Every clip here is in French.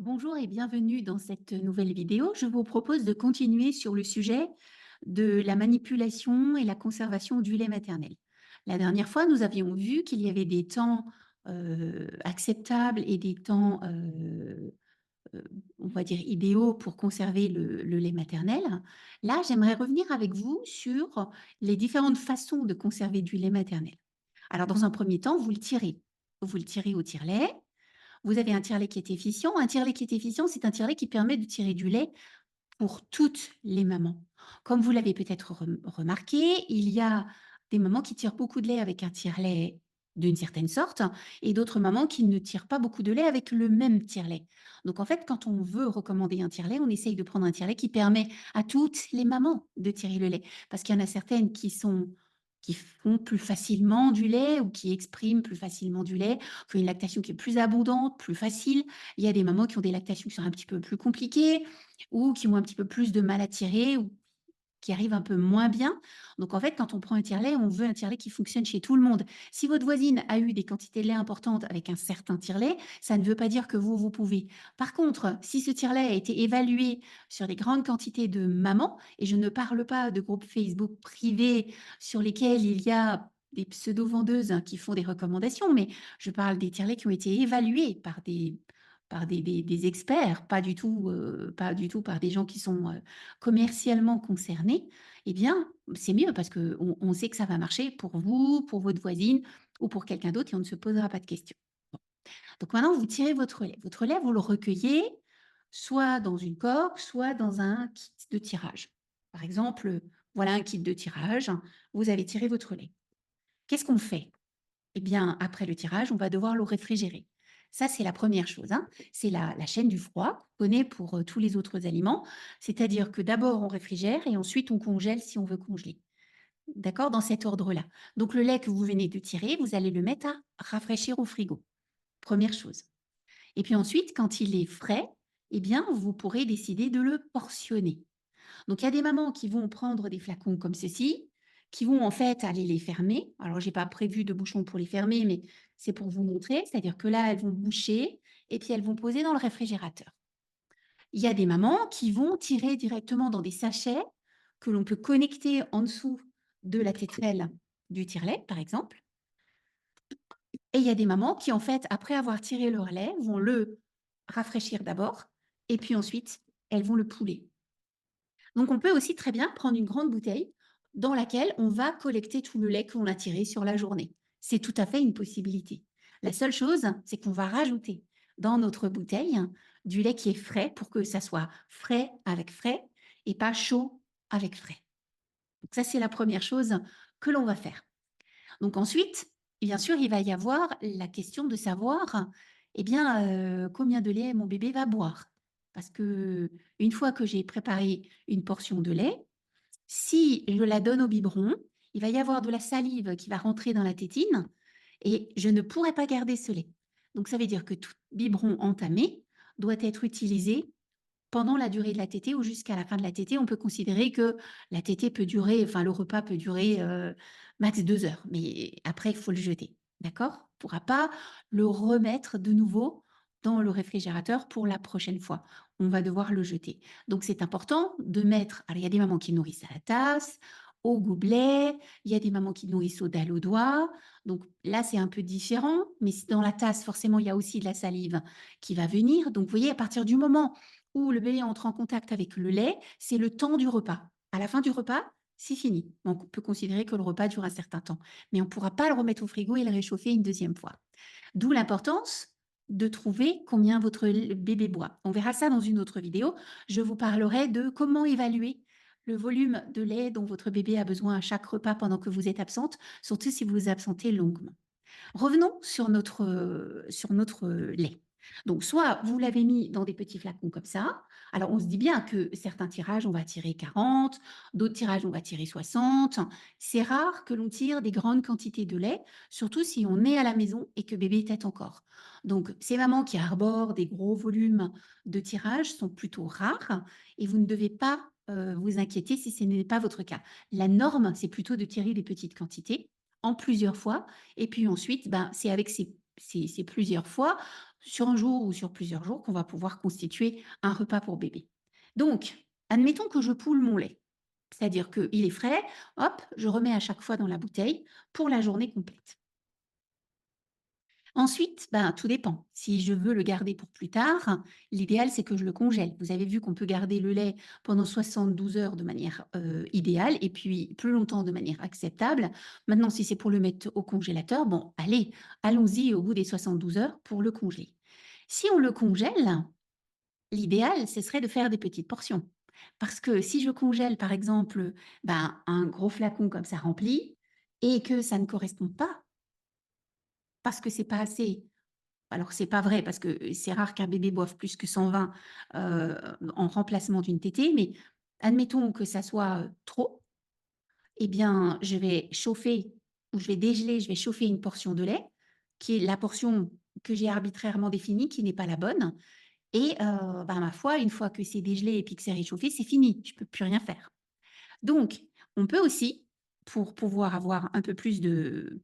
Bonjour et bienvenue dans cette nouvelle vidéo. Je vous propose de continuer sur le sujet de la manipulation et la conservation du lait maternel. La dernière fois, nous avions vu qu'il y avait des temps acceptables et des temps, euh, on va dire, idéaux pour conserver le lait maternel. Là, j'aimerais revenir avec vous sur les différentes façons de conserver du lait maternel. Alors, dans un premier temps, vous le tirez. Vous le tirez au tire-lait. Vous avez un tire-lait qui est efficient. Un tire-lait qui est efficient, c'est un tire-lait qui permet de tirer du lait pour toutes les mamans. Comme vous l'avez peut-être remarqué, il y a des mamans qui tirent beaucoup de lait avec un tire-lait d'une certaine sorte et d'autres mamans qui ne tirent pas beaucoup de lait avec le même tire-lait. Donc en fait, quand on veut recommander un tire-lait, on essaye de prendre un tire-lait qui permet à toutes les mamans de tirer le lait. Parce qu'il y en a certaines qui font plus facilement du lait ou qui expriment plus facilement du lait, qui ont une lactation qui est plus abondante, plus facile. Il y a des mamans qui ont des lactations qui sont un petit peu plus compliquées ou qui ont un petit peu plus de mal à tirer ou qui arrivent un peu moins bien. Donc en fait, quand on prend un tire-lait, on veut un tire-lait qui fonctionne chez tout le monde. Si votre voisine a eu des quantités de lait importantes avec un certain tire-lait, ça ne veut pas dire que vous pouvez. Par contre, si ce tire-lait a été évalué sur des grandes quantités de mamans, et je ne parle pas de groupes Facebook privés sur lesquels il y a des pseudo-vendeuses qui font des recommandations, mais je parle des tire-laits qui ont été évalués par des experts, pas du tout par des gens qui sont commercialement concernés, eh bien, c'est mieux parce qu'on sait que ça va marcher pour vous, pour votre voisine ou pour quelqu'un d'autre et on ne se posera pas de questions. Bon. Donc maintenant, vous tirez votre lait. Votre lait, vous le recueillez soit dans une corque, soit dans un kit de tirage. Par exemple, voilà un kit de tirage. Vous avez tiré votre lait. Qu'est-ce qu'on fait? Eh bien, après le tirage, on va devoir le réfrigérer. Ça, c'est la première chose, hein. C'est la chaîne du froid qu'on connaît pour tous les autres aliments. C'est-à-dire que d'abord, on réfrigère et ensuite, on congèle si on veut congeler. D'accord? Dans cet ordre-là. Donc, le lait que vous venez de tirer, vous allez le mettre à rafraîchir au frigo. Première chose. Et puis ensuite, quand il est frais, eh bien, vous pourrez décider de le portionner. Donc, il y a des mamans qui vont prendre des flacons comme ceci, qui vont en fait aller les fermer. Alors, j'ai pas prévu de bouchon pour les fermer, mais c'est pour vous montrer. C'est-à-dire que là, elles vont boucher et puis elles vont poser dans le réfrigérateur. Il y a des mamans qui vont tirer directement dans des sachets que l'on peut connecter en dessous de la tétrelle du tire-lait, par exemple. Et il y a des mamans qui, en fait, après avoir tiré leur lait, vont le rafraîchir d'abord et puis ensuite, elles vont le pouler. Donc, on peut aussi très bien prendre une grande bouteille dans laquelle on va collecter tout le lait qu'on a tiré sur la journée. C'est tout à fait une possibilité. La seule chose, c'est qu'on va rajouter dans notre bouteille du lait qui est frais pour que ça soit frais avec frais et pas chaud avec frais. Donc ça, c'est la première chose que l'on va faire. Donc ensuite, bien sûr, il va y avoir la question de savoir, eh bien, combien de lait mon bébé va boire. Parce que une fois que j'ai préparé une portion de lait, si je la donne au biberon, il va y avoir de la salive qui va rentrer dans la tétine et je ne pourrai pas garder ce lait. Donc ça veut dire que tout biberon entamé doit être utilisé pendant la durée de la tétée ou jusqu'à la fin de la tétée. On peut considérer que la tétée peut durer, enfin le repas peut durer max 2 heures, mais après il faut le jeter, d'accord? On ne pourra pas le remettre de nouveau dans le réfrigérateur pour la prochaine fois. On va devoir le jeter. Donc c'est important de mettre, alors il y a des mamans qui nourrissent à la tasse, au gobelet, il y a des mamans qui nourrissent au dalle au doigt. Donc là, c'est un peu différent, mais dans la tasse, forcément, il y a aussi de la salive qui va venir. Donc, vous voyez, à partir du moment où le bébé entre en contact avec le lait, c'est le temps du repas. À la fin du repas, c'est fini. On peut considérer que le repas dure un certain temps, mais on ne pourra pas le remettre au frigo et le réchauffer une deuxième fois. D'où l'importance de trouver combien votre bébé boit. On verra ça dans une autre vidéo. Je vous parlerai de comment évaluer le volume de lait dont votre bébé a besoin à chaque repas pendant que vous êtes absente, surtout si vous vous absentez longuement. Revenons sur notre lait. Donc, soit vous l'avez mis dans des petits flacons comme ça. Alors, on se dit bien que certains tirages, on va tirer 40, d'autres tirages, on va tirer 60. C'est rare que l'on tire des grandes quantités de lait, surtout si on est à la maison et que bébé tète encore. Donc, ces mamans qui arborent des gros volumes de tirage sont plutôt rares et vous ne devez pas vous inquiéter si ce n'est pas votre cas. La norme, c'est plutôt de tirer des petites quantités en plusieurs fois et puis ensuite, ben, c'est avec ces plusieurs fois sur un jour ou sur plusieurs jours qu'on va pouvoir constituer un repas pour bébé. Donc, admettons que je poule mon lait. C'est-à-dire qu'il est frais, hop, je remets à chaque fois dans la bouteille pour la journée complète. Ensuite, ben, tout dépend. Si je veux le garder pour plus tard, l'idéal, c'est que je le congèle. Vous avez vu qu'on peut garder le lait pendant 72 heures de manière idéale et puis plus longtemps de manière acceptable. Maintenant, si c'est pour le mettre au congélateur, bon, allez, allons-y au bout des 72 heures pour le congeler. Si on le congèle, l'idéal, ce serait de faire des petites portions. Parce que si je congèle, par exemple, ben, un gros flacon comme ça rempli et que ça ne correspond pas, parce que c'est pas assez. Alors, c'est pas vrai parce que c'est rare qu'un bébé boive plus que 120 en remplacement d'une tétée, mais admettons que ça soit trop, eh bien, je vais chauffer ou je vais dégeler, je vais chauffer une portion de lait qui est la portion que j'ai arbitrairement définie, qui n'est pas la bonne. Et bah, ma foi, une fois que c'est dégelé et puis que c'est réchauffé, c'est fini, je peux plus rien faire. Donc, on peut aussi, pour pouvoir avoir un peu plus de,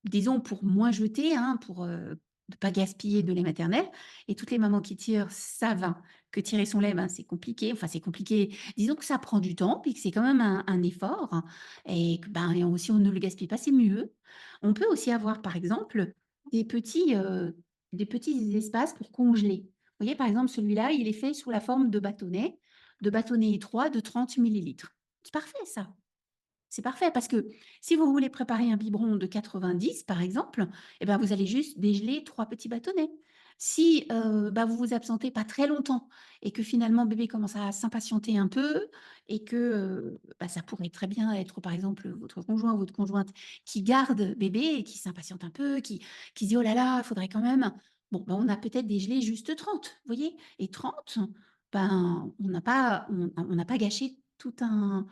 disons, pour moins jeter, hein, pour ne pas gaspiller de lait maternel. Et toutes les mamans qui tirent savent que tirer son lait, ben, c'est compliqué. Enfin, c'est compliqué. Disons que ça prend du temps, puis que c'est quand même un effort. Et que ben, et si on ne le gaspille pas, c'est mieux. On peut aussi avoir, par exemple, des petits, euh, des petits espaces pour congeler. Vous voyez, par exemple, celui-là, il est fait sous la forme de bâtonnets étroits de 30 millilitres. C'est parfait, ça. C'est parfait parce que si vous voulez préparer un biberon de 90 par exemple, eh ben, vous allez juste dégeler 3 petits bâtonnets. Si, bah, vous vous absentez pas très longtemps et que finalement bébé commence à s'impatienter un peu et que, bah, ça pourrait très bien être par exemple, votre conjoint ou votre conjointe qui garde bébé et qui s'impatiente un peu, qui se dit: «Oh là là, il faudrait quand même». Bon, ben, on a peut-être dégelé juste 30, vous voyez? Et 30, ben, on n'a pas gâché tout un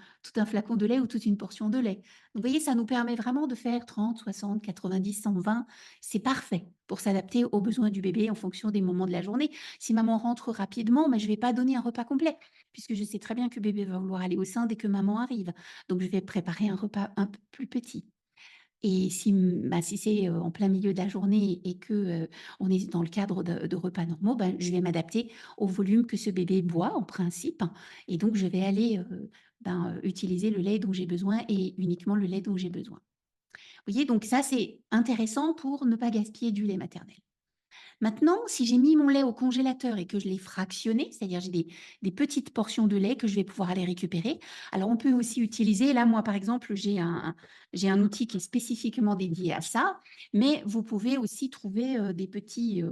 flacon de lait ou toute une portion de lait. Donc, vous voyez, ça nous permet vraiment de faire 30, 60, 90, 120. C'est parfait pour s'adapter aux besoins du bébé en fonction des moments de la journée. Si maman rentre rapidement, mais je ne vais pas donner un repas complet, puisque je sais très bien que bébé va vouloir aller au sein dès que maman arrive. Donc, je vais préparer un repas un peu plus petit. Et si c'est, en plein milieu de la journée et que, on est dans le cadre de repas normaux, ben, je vais m'adapter au volume que ce bébé boit en principe et donc je vais aller, utiliser le lait dont j'ai besoin et uniquement le lait dont j'ai besoin. Vous voyez? Donc ça, c'est intéressant pour ne pas gaspiller du lait maternel. Maintenant, si j'ai mis mon lait au congélateur et que je l'ai fractionné, c'est-à-dire j'ai des petites portions de lait que je vais pouvoir aller récupérer. Alors, on peut aussi utiliser, là, moi, par exemple, j'ai un outil qui est spécifiquement dédié à ça, mais vous pouvez aussi trouver des petits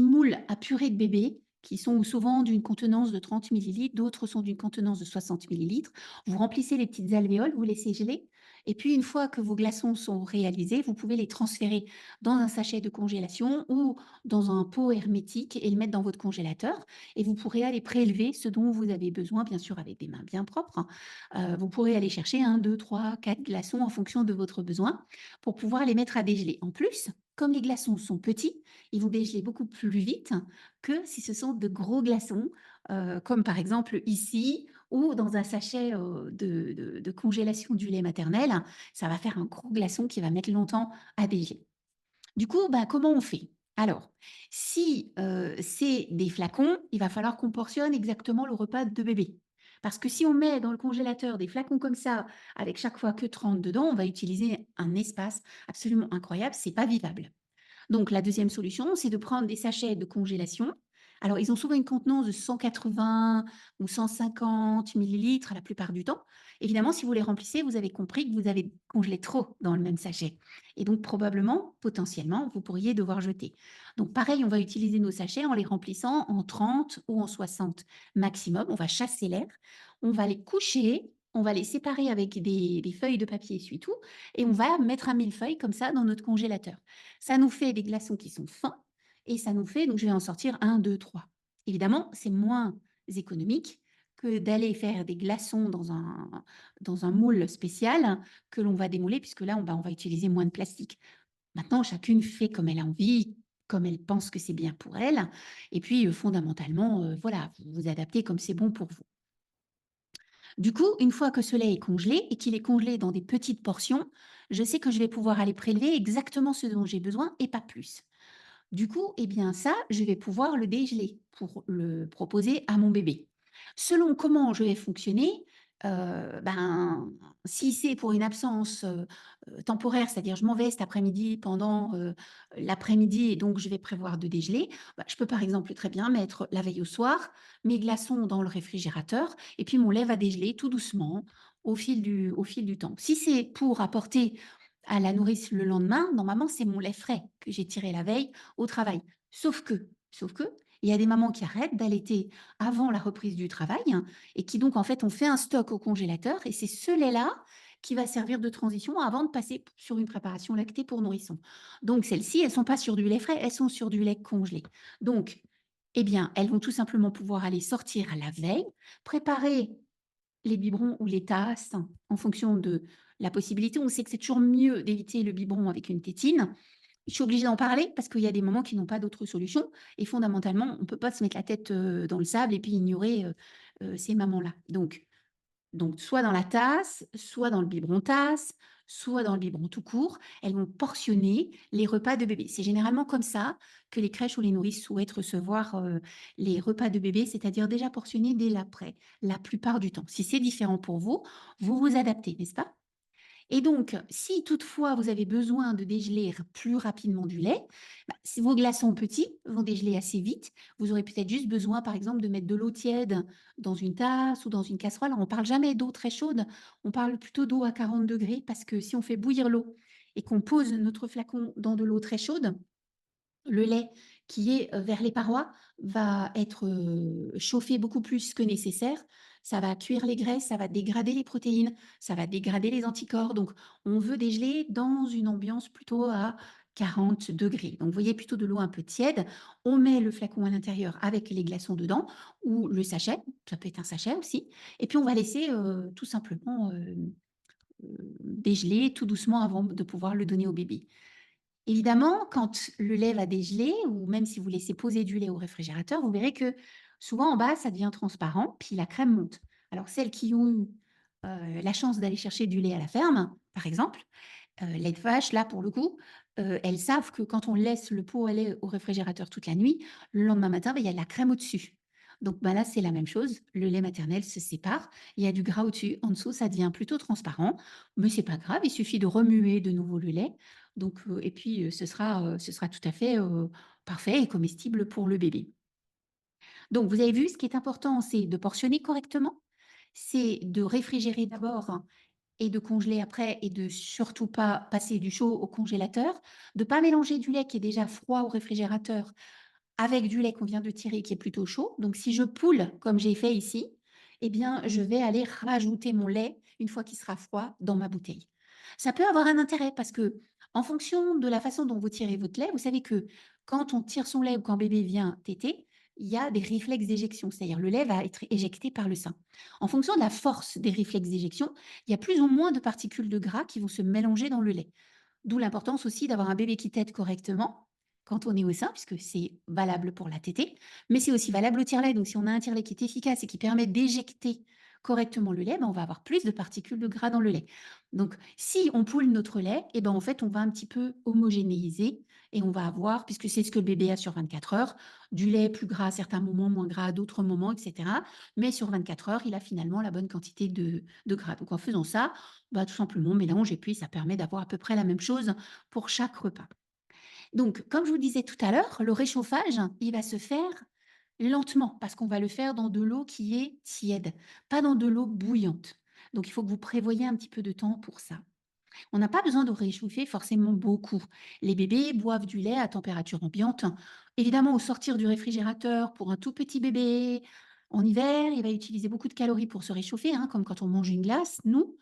moules à purée de bébé qui sont souvent d'une contenance de 30 millilitres, d'autres sont d'une contenance de 60 millilitres. Vous remplissez les petites alvéoles, vous laissez geler, et puis une fois que vos glaçons sont réalisés, vous pouvez les transférer dans un sachet de congélation ou dans un pot hermétique et le mettre dans votre congélateur. Et vous pourrez aller prélever ce dont vous avez besoin, bien sûr avec des mains bien propres, hein. Vous pourrez aller chercher 1, 2, 3, 4 glaçons en fonction de votre besoin pour pouvoir les mettre à dégeler. En plus, comme les glaçons sont petits, ils vont dégeler beaucoup plus vite que si ce sont de gros glaçons, comme par exemple ici ou dans un sachet de congélation du lait maternel. Ça va faire un gros glaçon qui va mettre longtemps à dégeler. Du coup, bah, comment on fait? Alors, si c'est des flacons, il va falloir qu'on portionne exactement le repas de bébé. Parce que si on met dans le congélateur des flacons comme ça, avec chaque fois que 30 dedans, on va utiliser un espace absolument incroyable, c'est pas vivable. Donc, la deuxième solution, c'est de prendre des sachets de congélation. Alors, ils ont souvent une contenance de 180 ou 150 millilitres la plupart du temps. Évidemment, si vous les remplissez, vous avez compris que vous avez congelé trop dans le même sachet. Et donc, probablement, potentiellement, vous pourriez devoir jeter. Donc, pareil, on va utiliser nos sachets en les remplissant en 30 ou en 60 maximum. On va chasser l'air, on va les coucher, on va les séparer avec des feuilles de papier essuie-tout et on va mettre un millefeuille comme ça dans notre congélateur. Ça nous fait des glaçons qui sont fins et ça nous fait, donc je vais en sortir un, 2, 3. Évidemment, c'est moins économique que d'aller faire des glaçons dans un moule spécial que l'on va démouler, puisque là, on va utiliser moins de plastique. Maintenant, chacune fait comme elle a envie, comme elle pense que c'est bien pour elle. Et puis, fondamentalement, voilà, vous vous adaptez comme c'est bon pour vous. Du coup, une fois que ce lait est congelé et qu'il est congelé dans des petites portions, je sais que je vais pouvoir aller prélever exactement ce dont j'ai besoin et pas plus. Du coup, eh bien ça, je vais pouvoir le dégeler pour le proposer à mon bébé. Selon comment je vais fonctionner, ben, si c'est pour une absence, temporaire, c'est-à-dire je m'en vais cet après-midi pendant, l'après-midi et donc je vais prévoir de dégeler, bah, je peux par exemple très bien mettre la veille au soir mes glaçons dans le réfrigérateur et puis mon lait va dégeler tout doucement au fil du temps. Si c'est pour apporter à la nourrice le lendemain, normalement, c'est mon lait frais que j'ai tiré la veille au travail. Sauf que, il y a des mamans qui arrêtent d'allaiter avant la reprise du travail, hein, et qui donc en fait ont fait un stock au congélateur et c'est ce lait-là qui va servir de transition avant de passer sur une préparation lactée pour nourrisson. Donc celles-ci, elles sont pas sur du lait frais, elles sont sur du lait congelé. Donc, eh bien, elles vont tout simplement pouvoir aller sortir à la veille, préparer les biberons ou les tasses en fonction de la possibilité. On sait que c'est toujours mieux d'éviter le biberon avec une tétine. Je suis obligée d'en parler parce qu'il y a des mamans qui n'ont pas d'autre solution et fondamentalement, on ne peut pas se mettre la tête, dans le sable et puis ignorer, ces mamans-là. Donc soit dans la tasse, soit dans le biberon tasse, soit dans le biberon tout court, elles vont portionner les repas de bébé. C'est généralement comme ça que les crèches ou les nourrices souhaitent recevoir, les repas de bébé, c'est-à-dire déjà portionnés dès l'après, la plupart du temps. Si c'est différent pour vous, vous vous adaptez, n'est-ce pas? Et donc, si toutefois vous avez besoin de dégeler plus rapidement du lait, bah, si vos glaçons petits vont dégeler assez vite, vous aurez peut-être juste besoin, par exemple, de mettre de l'eau tiède dans une tasse ou dans une casserole. Alors, on ne parle jamais d'eau très chaude, on parle plutôt d'eau à 40 degrés parce que si on fait bouillir l'eau et qu'on pose notre flacon dans de l'eau très chaude, le lait qui est, vers les parois va être, chauffé beaucoup plus que nécessaire. Ça va cuire les graisses, ça va dégrader les protéines, ça va dégrader les anticorps. Donc on veut dégeler dans une ambiance plutôt à 40 degrés. Donc vous voyez plutôt de l'eau un peu tiède. On met le flacon à l'intérieur avec les glaçons dedans ou le sachet, ça peut être un sachet aussi et puis on va laisser, tout simplement, dégeler tout doucement avant de pouvoir le donner au bébé. Évidemment, quand le lait va dégeler ou même si vous laissez poser du lait au réfrigérateur, vous verrez que souvent en bas, ça devient transparent, puis la crème monte. Alors celles qui ont eu, la chance d'aller chercher du lait à la ferme, par exemple, lait de vache, là, pour le coup, elles savent que quand on laisse le pot à lait au réfrigérateur toute la nuit, le lendemain matin, bah, il y a de la crème au-dessus. Donc bah, là, c'est la même chose. Le lait maternel se sépare, il y a du gras au-dessus. En dessous, ça devient plutôt transparent, mais c'est pas grave, il suffit de remuer de nouveau le lait. Donc, et puis, ce sera tout à fait parfait et comestible pour le bébé. Donc, vous avez vu, ce qui est important, c'est de portionner correctement, c'est de réfrigérer d'abord et de congeler après et de surtout pas passer du chaud au congélateur, de pas mélanger du lait qui est déjà froid au réfrigérateur avec du lait qu'on vient de tirer qui est plutôt chaud. Donc si je poule comme j'ai fait ici, eh bien je vais aller rajouter mon lait une fois qu'il sera froid dans ma bouteille. Ça peut avoir un intérêt parce que en fonction de la façon dont vous tirez votre lait, vous savez que quand on tire son lait ou quand bébé vient téter, il y a des réflexes d'éjection, c'est-à-dire le lait va être éjecté par le sein. En fonction de la force des réflexes d'éjection, il y a plus ou moins de particules de gras qui vont se mélanger dans le lait. D'où l'importance aussi d'avoir un bébé qui tète correctement quand on est au sein, puisque c'est valable pour la tétée, mais c'est aussi valable au tire-lait. Donc, si on a un tire-lait qui est efficace et qui permet d'éjecter correctement le lait, ben, on va avoir plus de particules de gras dans le lait. Donc, si on poule notre lait, et ben, en fait, on va un petit peu homogénéiser et on va avoir, puisque c'est ce que le bébé a sur 24 heures, du lait plus gras à certains moments, moins gras à d'autres moments, etc. Mais sur 24 heures, il a finalement la bonne quantité de gras. Donc, en faisant ça, bah, tout simplement, on mélange et puis ça permet d'avoir à peu près la même chose pour chaque repas. Donc, comme je vous disais tout à l'heure, le réchauffage, il va se faire lentement parce qu'on va le faire dans de l'eau qui est tiède, pas dans de l'eau bouillante. Donc, il faut que vous prévoyez un petit peu de temps pour ça. On n'a pas besoin de réchauffer forcément beaucoup. Les bébés boivent du lait à température ambiante. Évidemment, au sortir du réfrigérateur, pour un tout petit bébé, en hiver, il va utiliser beaucoup de calories pour se réchauffer, hein, comme quand on mange une glace, nous.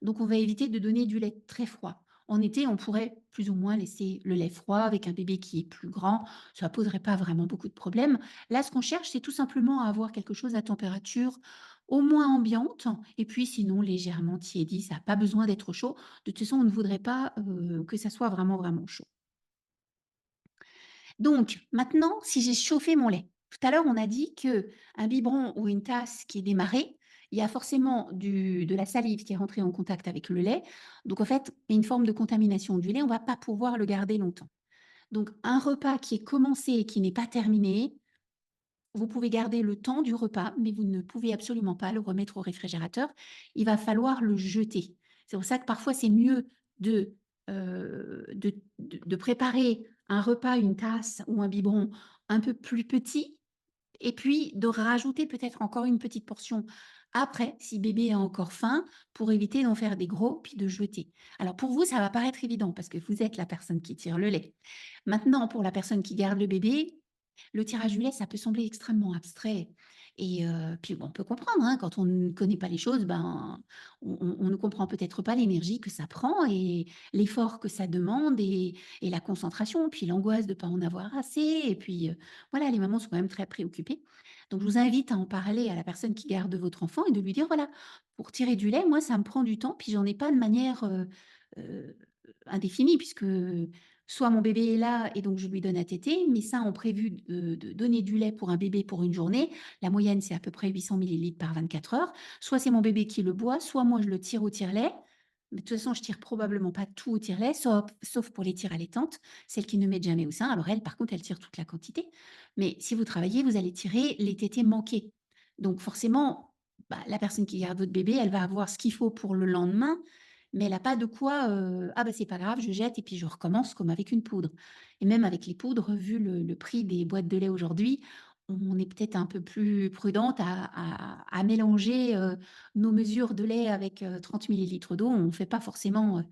Donc, on va éviter de donner du lait très froid. En été, on pourrait plus ou moins laisser le lait froid avec un bébé qui est plus grand. Ça ne poserait pas vraiment beaucoup de problèmes. Là, ce qu'on cherche, c'est tout simplement à avoir quelque chose à température au moins ambiante, et puis sinon légèrement tiédi. Ça n'a pas besoin d'être chaud. De toute façon, on ne voudrait pas, que ça soit vraiment, vraiment chaud. Donc maintenant, si j'ai chauffé mon lait, tout à l'heure, on a dit que un biberon ou une tasse qui est démarrée, il y a forcément de la salive qui est rentrée en contact avec le lait. Donc en fait, il y a une forme de contamination du lait, on ne va pas pouvoir le garder longtemps. Donc un repas qui est commencé et qui n'est pas terminé, vous pouvez garder le temps du repas, mais vous ne pouvez absolument pas le remettre au réfrigérateur. Il va falloir le jeter. C'est pour ça que parfois c'est mieux de, de préparer un repas, une tasse ou un biberon un peu plus petit et puis de rajouter peut-être encore une petite portion après, si bébé a encore faim, pour éviter d'en faire des gros puis de jeter. Alors pour vous, ça va paraître évident parce que vous êtes la personne qui tire le lait. Maintenant, pour la personne qui garde le bébé, le tirage du lait, ça peut sembler extrêmement abstrait et puis bon, on peut comprendre, hein, quand on ne connaît pas les choses, ben, on ne comprend peut-être pas l'énergie que ça prend et l'effort que ça demande et la concentration, puis l'angoisse de ne pas en avoir assez et puis, voilà, les mamans sont quand même très préoccupées. Donc je vous invite à en parler à la personne qui garde votre enfant et de lui dire: «Voilà, pour tirer du lait, moi, ça me prend du temps, puis j'en ai pas de manière, heu, indéfinie puisque, soit mon bébé est là et donc je lui donne à téter, mes seins ont prévu de donner du lait pour un bébé pour une journée. La moyenne, c'est à peu près 800 millilitres par 24 heures. Soit c'est mon bébé qui le boit, soit moi je le tire au tire-lait. Mais de toute façon, je tire probablement pas tout au tire-lait, sauf pour les tires allaitantes, celles qui ne mettent jamais au sein. Alors elles, par contre, elles tirent toute la quantité. Mais si vous travaillez, vous allez tirer les tétés manqués. Donc forcément, bah, la personne qui garde votre bébé, elle va avoir ce qu'il faut pour le lendemain, mais elle a pas de quoi, «Ah bah, c'est pas grave, je jette et puis je recommence», comme avec une poudre. Et même avec les poudres, vu le prix des boîtes de lait aujourd'hui, on est peut-être un peu plus prudente à mélanger, nos mesures de lait avec, 30 millilitres d'eau. On n'en fait pas forcément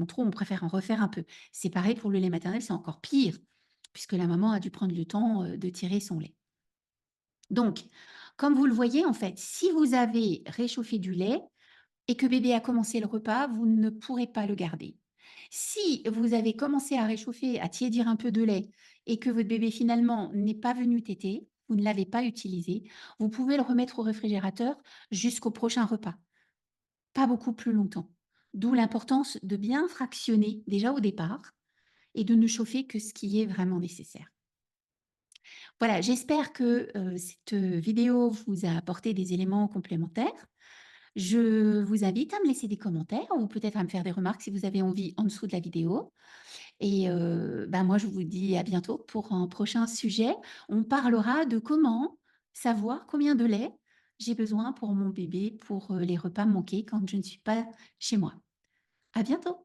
trop, on préfère en refaire un peu. C'est pareil pour le lait maternel, c'est encore pire, puisque la maman a dû prendre le temps, de tirer son lait. Donc, comme vous le voyez, en fait, si vous avez réchauffé du lait, et que bébé a commencé le repas, vous ne pourrez pas le garder. Si vous avez commencé à réchauffer, à tiédir un peu de lait et que votre bébé finalement n'est pas venu téter, vous ne l'avez pas utilisé, vous pouvez le remettre au réfrigérateur jusqu'au prochain repas, pas beaucoup plus longtemps. D'où l'importance de bien fractionner déjà au départ et de ne chauffer que ce qui est vraiment nécessaire. Voilà, j'espère que cette vidéo vous a apporté des éléments complémentaires. Je vous invite à me laisser des commentaires ou peut-être à me faire des remarques si vous avez envie en dessous de la vidéo. Et ben moi, je vous dis à bientôt pour un prochain sujet. On parlera de comment savoir combien de lait j'ai besoin pour mon bébé pour les repas manqués quand je ne suis pas chez moi. À bientôt.